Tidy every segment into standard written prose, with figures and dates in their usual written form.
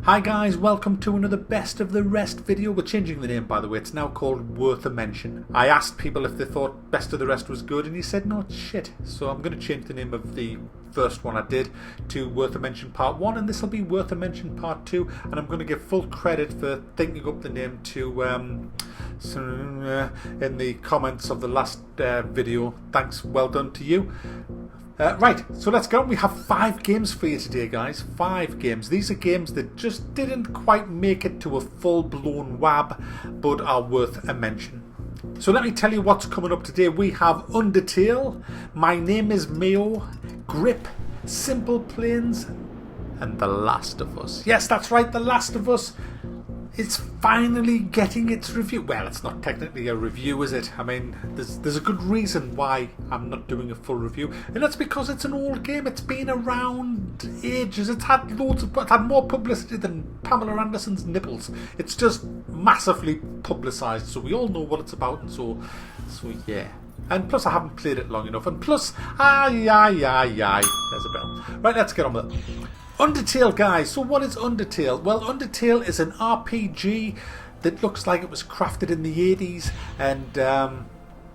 Hi guys, welcome to another Best of the Rest video. We're changing the name, by the way. It's now called Worth a Mention. I asked people if they thought Best of the Rest was good and he said no, it's shit. So I'm going to change the name of the first one I did to Worth a Mention Part 1, and this will be Worth a Mention Part 2, and I'm going to give full credit for thinking up the name to in the comments of the last video. Thanks, well done to you. Right, so let's go. We have 5 games for you today, guys. 5 games. These are games that just didn't quite make it to a full-blown WAB, but are worth a mention. So let me tell you what's coming up today. We have Undertale, My Name is Mayo, Grip, Simple Planes, and The Last of Us. Yes, that's right, The Last of Us. It's finally getting its review. Well, it's not technically a review, is it? I mean, there's a good reason why I'm not doing a full review, and that's because it's an old game. It's been around ages. It's had more publicity than Pamela Anderson's nipples. It's just massively publicised, so we all know what it's about, and so yeah. And plus, I haven't played it long enough, and plus, there's a bell. Right, let's get on with it. Undertale, guys. So what is Undertale? Well, Undertale is an RPG that looks like it was crafted in the 80s, and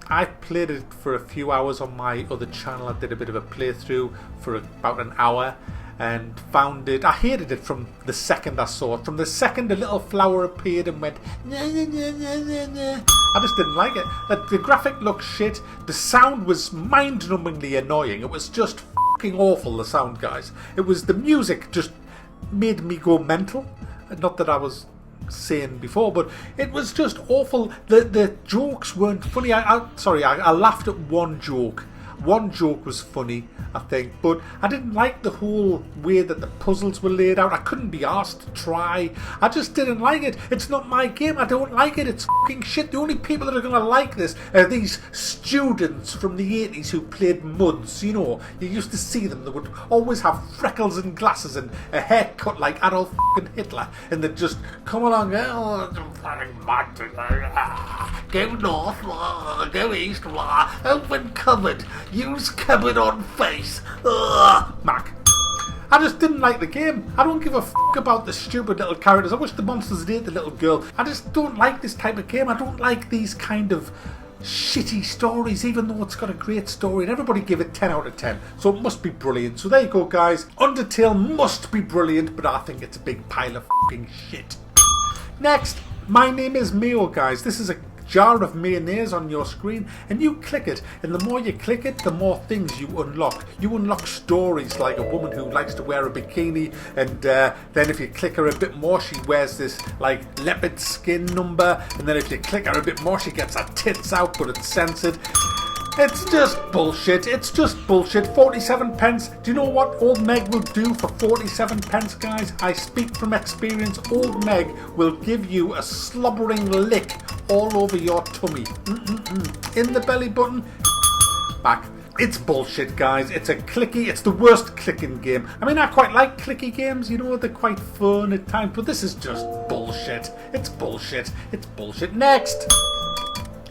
I played it for a few hours on my other channel. I did a bit of a playthrough for about an hour and found it. I hated it from the second I saw it. From the second a little flower appeared and went, nah, nah, nah, nah, nah, nah. I just didn't like it. The graphic looked shit. The sound was mind-numbingly annoying. It was just awful, the sound, guys. It was the music just made me go mental. Not that I was saying before, but it was just awful. The jokes weren't funny. I laughed at one joke. One joke was funny, I think, but I didn't like the whole way that the puzzles were laid out. I couldn't be asked to try. I just didn't like it. It's not my game. I don't like it. It's fucking shit. The only people that are going to like this are these students from the 80s who played muds. You know, you used to see them. They would always have freckles and glasses and a haircut like Adolf fucking Hitler, and they'd just come along, go north, go east, open cupboard. Use cupboard on face. Mac. I just didn't like the game. I don't give a fuck about the stupid little characters. I wish the monsters had ate the little girl. I just don't like this type of game. I don't like these kind of shitty stories, even though it's got a great story. And everybody give it 10 out of 10. So it must be brilliant. So there you go, guys. Undertale must be brilliant, but I think it's a big pile of fucking shit. Next, My Name is Mayo, guys. This is a jar of mayonnaise on your screen, and you click it, and the more you click it, the more things you unlock. You unlock stories like a woman who likes to wear a bikini, and then if you click her a bit more, she wears this like leopard skin number, and then if you click her a bit more, she gets her tits out, but it's censored. It's just bullshit. It's just bullshit. 47 pence. Do you know what Old Meg will do for 47 pence, guys? I speak from experience. Old Meg will give you a slobbering lick all over your tummy. In the belly button. Back. It's bullshit, guys. It's it's the worst clicking game. I mean, I quite like clicky games, you know, they're quite fun at times, but this is just bullshit. It's bullshit. It's bullshit. Next.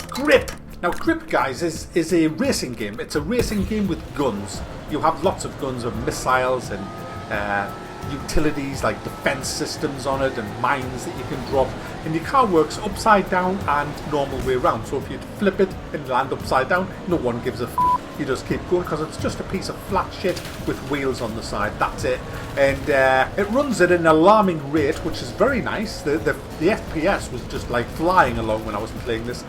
Grip. Now, Grip, guys, is a racing game. It's a racing game with guns. You have lots of guns and missiles and utilities like defense systems on it and mines that you can drop. And your car works upside down and normal way around. So if you flip it and land upside down, no one gives a f***. You just keep going because it's just a piece of flat shit with wheels on the side. That's it. And it runs at an alarming rate, which is very nice. The FPS was just like flying along when I was playing this.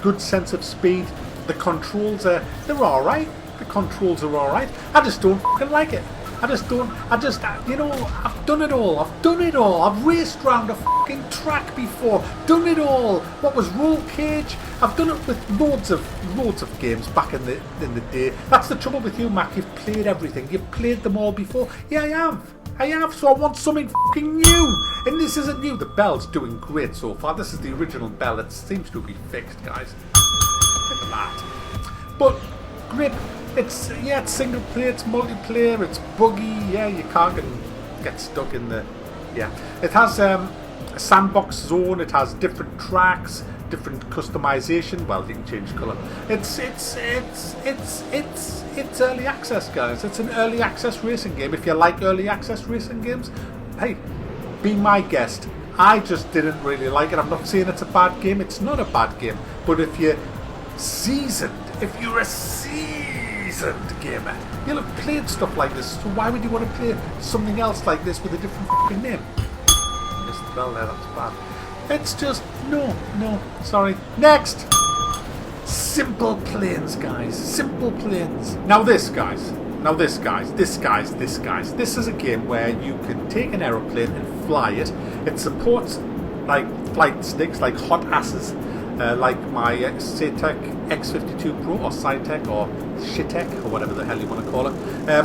Good sense of speed. The controls they're alright. The controls are alright. I just don't fucking like it. You know, I've done it all. I've raced around a fucking track before. Done it all. What was Roll Cage? I've done it with loads of games back in the day. That's the trouble with you, Mac. You've played everything. You've played them all before. Yeah, I have, so I want something fucking new. And this isn't new. The bell's doing great so far. This is the original bell. It seems to be fixed, guys. Look at that. But Grip, it's single player, it's multiplayer, it's buggy. Yeah, your car can get stuck in the. Yeah, it has a sandbox zone. It has different tracks, different customization. Well, you can change colour. It's early access, guys. It's an early access racing game. If you like early access racing games, hey, be my guest. I just didn't really like it. I'm not saying it's a bad game. It's not a bad game. But if you're seasoned, if you're a seasoned gamer, you'll have played stuff like this. So why would you want to play something else like this with a different fucking name? Missed the bell there, that's bad. It's just, no, sorry. Next! Simple planes, guys. Simple planes. Now this, guys. This is a game where you can take an aeroplane and fly it. It supports like flight sticks, like hot asses, like my Satec X52 Pro or Cytec or Shitek or whatever the hell you want to call it.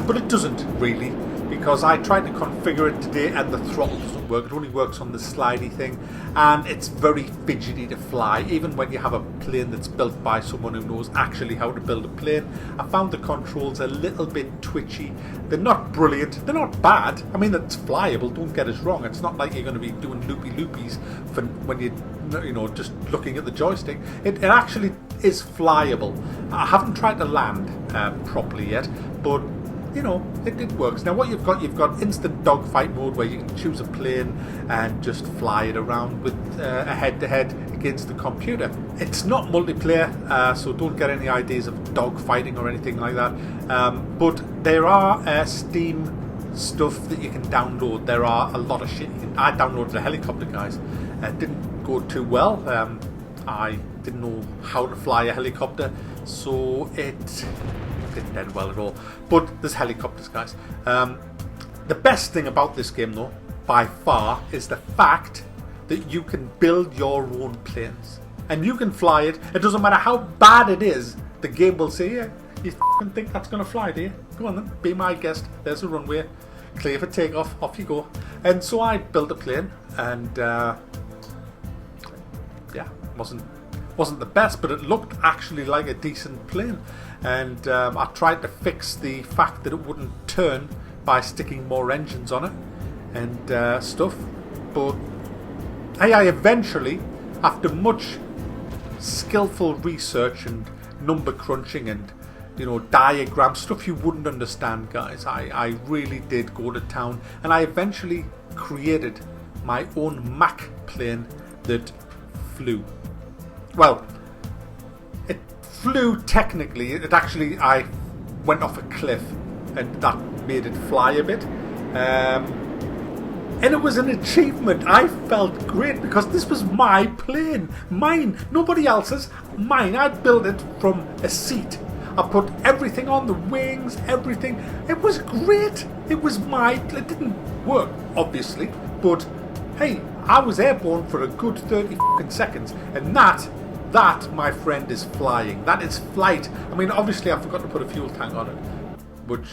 But it doesn't really, because I tried to configure it today and the throttle doesn't work. It only works on the slidey thing, and it's very fidgety to fly, even when you have a plane that's built by someone who knows actually how to build a plane. I found the controls a little bit twitchy. They're not brilliant, they're not bad. I mean, it's flyable, don't get us wrong. It's not like you're going to be doing loopy-loopies for when you're just looking at the joystick. It actually is flyable. I haven't tried to land properly yet, but it works. Now what you've got instant dogfight mode, where you can choose a plane and just fly it around with a head-to-head against the computer. It's not multiplayer, so don't get any ideas of dogfighting or anything like that. But there are Steam stuff that you can download. There are a lot of shit. I downloaded a helicopter, guys. It didn't go too well. I didn't know how to fly a helicopter, so it didn't end well at all. But there's helicopters, guys. The best thing about this game, though, by far, is the fact that you can build your own planes and you can fly it. It doesn't matter how bad it is, the game will say, yeah, you think that's going to fly, do you? Go on then, be my guest. There's a runway, clear for takeoff, off you go. And so I built a plane, and yeah, wasn't the best, but it looked actually like a decent plane. And I tried to fix the fact that it wouldn't turn by sticking more engines on it and stuff. But hey, I eventually, after much skillful research and number crunching and diagram stuff you wouldn't understand, guys, I really did go to town, and I eventually created my own Mac plane that flew. Well, it flew technically. I went off a cliff, and that made it fly a bit. And it was an achievement. I felt great because this was my plane. Mine. Nobody else's. Mine. I built it from a seat. I put everything on, the wings, everything. It was great. It was it didn't work, obviously, but hey, I was airborne for a good 30 seconds, and that, my friend, is flying. That is flight. I mean, obviously I forgot to put a fuel tank on it, which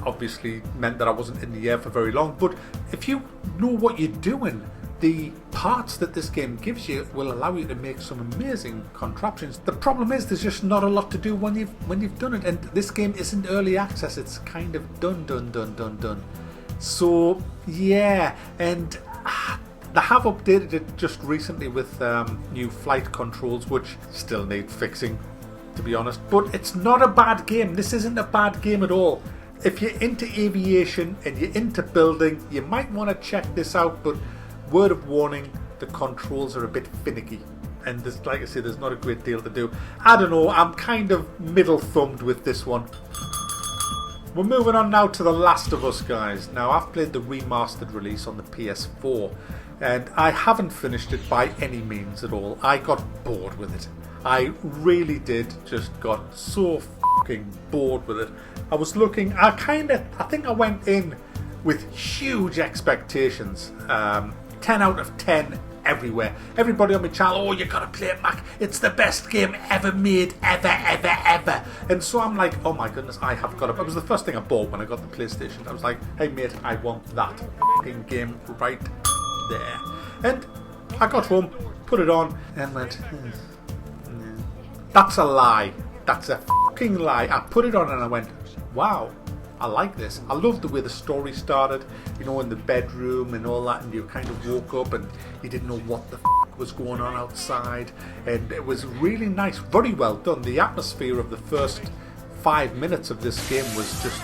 obviously meant that I wasn't in the air for very long. But if you know what you're doing, the parts that this game gives you will allow you to make some amazing contraptions. The problem is there's just not a lot to do when you've done it, and this game isn't early access. It's kind of done. So yeah, and they have updated it just recently with new flight controls, which still need fixing, to be honest. But it's not a bad game. This isn't a bad game at all. If you're into aviation and you're into building, you might want to check this out, but word of warning, the controls are a bit finicky. And there's, like I say, there's not a great deal to do. I don't know, I'm kind of middle thumbed with this one. We're moving on now to The Last of Us, guys. Now, I've played the remastered release on the PS4, and I haven't finished it by any means at all. I got bored with it. I really did, just got so fucking bored with it. I was looking, I think I went in with huge expectations. 10 out of 10 everywhere. Everybody on my channel, oh, you gotta play it, Mac. It's the best game ever made, ever. And so I'm like, oh my goodness, I have got it. It was the first thing I bought when I got the PlayStation. I was like, hey mate, I want that fucking game right there. And I got home, put it on, and went, that's a lie. That's a fucking lie. I put it on and I went, wow, I like this. I love the way the story started, in the bedroom and all that, and you kind of woke up and you didn't know what the was going on outside, and it was really nice, very well done. The atmosphere of the first 5 minutes of this game was just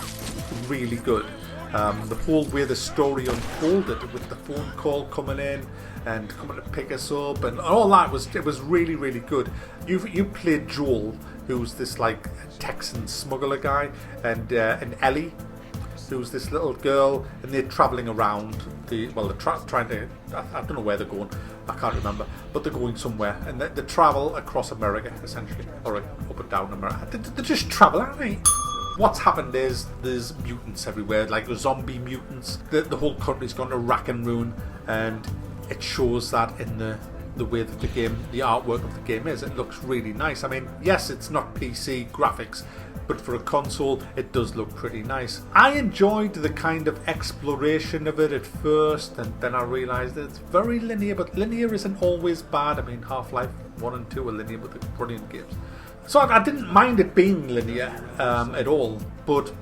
really good. The whole way the story unfolded with the phone call coming in and coming to pick us up and all that was really, really good. You played Joel, who's this like Texan smuggler guy, and Ellie, who's this little girl, and they're travelling around. They're trying to. I don't know where they're going. I can't remember, but they're going somewhere, and they travel across America essentially, or up and down America. They just travel, aren't they? What's happened is there's mutants everywhere, like the zombie mutants. The whole country's gone to rack and ruin, and it shows that in the way that the artwork of the game is. It looks really nice. I mean, yes, it's not PC graphics, but for a console, it does look pretty nice. I enjoyed the kind of exploration of it at first, and then I realised that it's very linear, but linear isn't always bad. I mean, Half-Life 1 and 2 are linear, but they're brilliant games. So I didn't mind it being linear at all, but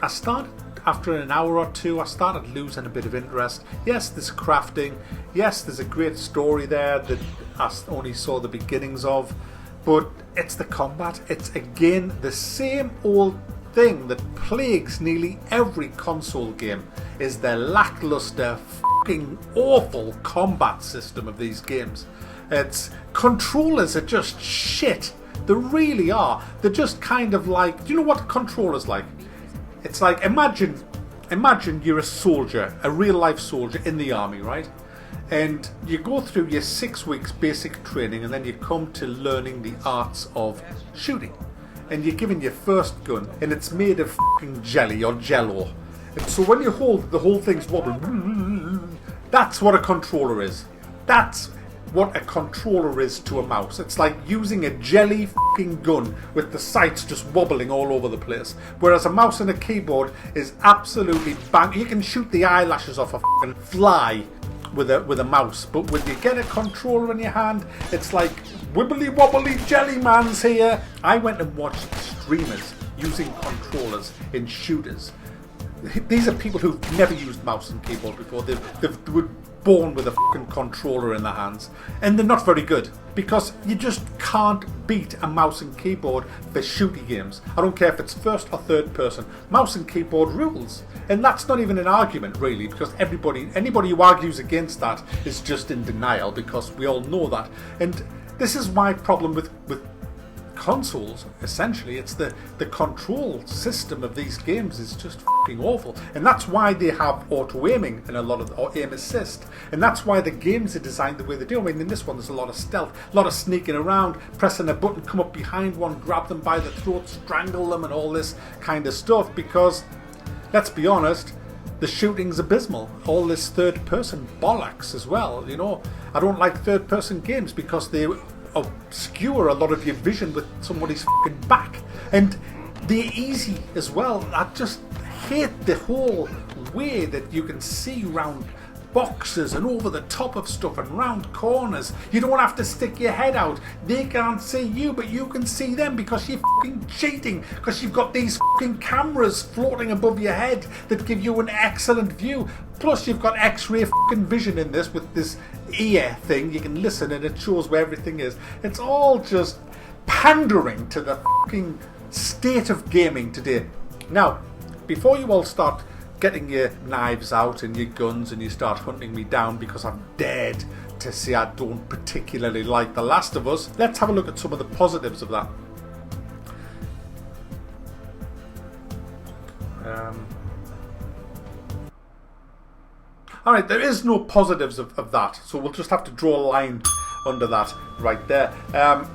I started, after an hour or two, I started losing a bit of interest. Yes, there's crafting. Yes, there's a great story there that I only saw the beginnings of. But it's the combat. It's again the same old thing that plagues nearly every console game, is the lackluster, fucking awful combat system of these games. Its controllers are just shit. They really are. They're just kind of like, do you know what controllers like? It's like, imagine you're a soldier, a real life soldier in the army, right? And you go through your 6 weeks basic training, and then you come to learning the arts of shooting. And you're given your first gun, and it's made of fucking jelly or jello. And so when you hold, the whole thing's wobbling. That's what a controller is. That's what a controller is to a mouse. It's like using a jelly fucking gun with the sights just wobbling all over the place. Whereas a mouse and a keyboard is absolutely bang. You can shoot the eyelashes off a fucking fly with a mouse, but when you get a controller in your hand, it's like wibbly wobbly jelly man's here. I went and watched streamers using controllers in shooters. These are people who've never used mouse and keyboard before. They were born with a fucking controller in their hands, and they're not very good, because you just can't beat a mouse and keyboard for shooty games. I don't care if it's first or third person. Mouse and keyboard rules, and that's not even an argument really, because anybody who argues against that is just in denial, because we all know that. And this is my problem with consoles. Essentially, it's the control system of these games is just fucking awful, and that's why they have auto aiming and a lot of or aim assist, and that's why the games are designed the way they do. I mean, in this one there's a lot of stealth, a lot of sneaking around, pressing a button, come up behind one, grab them by the throat, strangle them, and all this kind of stuff, because let's be honest, the shooting's abysmal. All this third person bollocks as well, you know. I don't like third person games because they obscure a lot of your vision with somebody's fucking back, and they're easy as well. I just hate the whole way that you can see round boxes and over the top of stuff and round corners. You don't have to stick your head out. They can't see you, but you can see them because you're fucking cheating, because you've got these fucking cameras floating above your head that give you an excellent view. Plus you've got X-ray fucking vision in this with this ear thing. You can listen and it shows where everything is. It's all just pandering to the fucking state of gaming today. Now, before you all start getting your knives out and your guns and you start hunting me down because I'm dared to say I don't particularly like The Last of Us, let's have a look at some of the positives of that. Alright, there is no positives of that, so we'll just have to draw a line under that right there.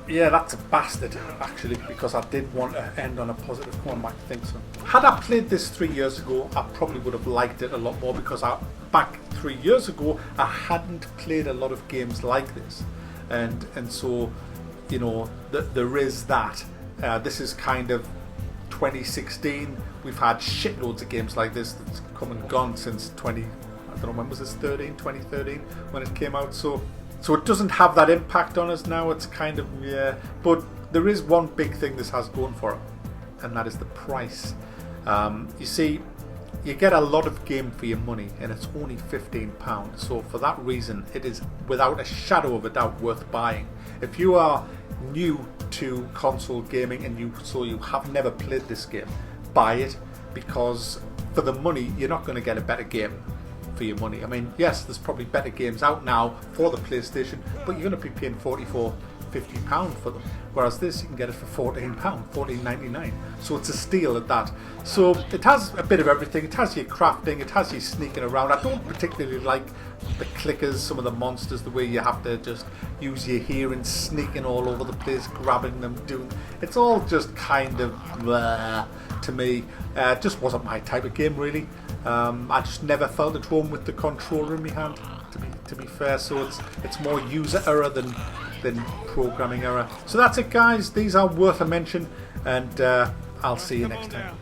Yeah, that's a bastard actually, because I did want to end on a positive. Come on, Mike, think so. Had I played this 3 years ago, I probably would have liked it a lot more, because back 3 years ago I hadn't played a lot of games like this, and so, you know, there is that. This is kind of 2016. We've had shitloads of games like this that's come and gone since I don't know, when was this, 2013 when it came out, so it doesn't have that impact on us now. It's kind of, yeah, but there is one big thing this has going for it, and that is the price. You see, you get a lot of game for your money, and it's only £15, so for that reason it is without a shadow of a doubt worth buying. If you are new to console gaming and you have never played this game, buy it, because for the money, you're not going to get a better game for your money. I mean, yes, there's probably better games out now for the PlayStation, but you're going to be paying £50 for them. Whereas this, you can get it for £14, £14.99. So it's a steal at that. So it has a bit of everything. It has your crafting, it has your sneaking around. I don't particularly like the clickers, some of the monsters, the way you have to just use your hearing, sneaking all over the place, grabbing them, doing. It's all just kind of to me. It just wasn't my type of game, really. I just never felt at home with the controller in my hand, to be fair. So it's more user error than programming error. So that's it, guys. These are worth a mention, and I'll see you next time.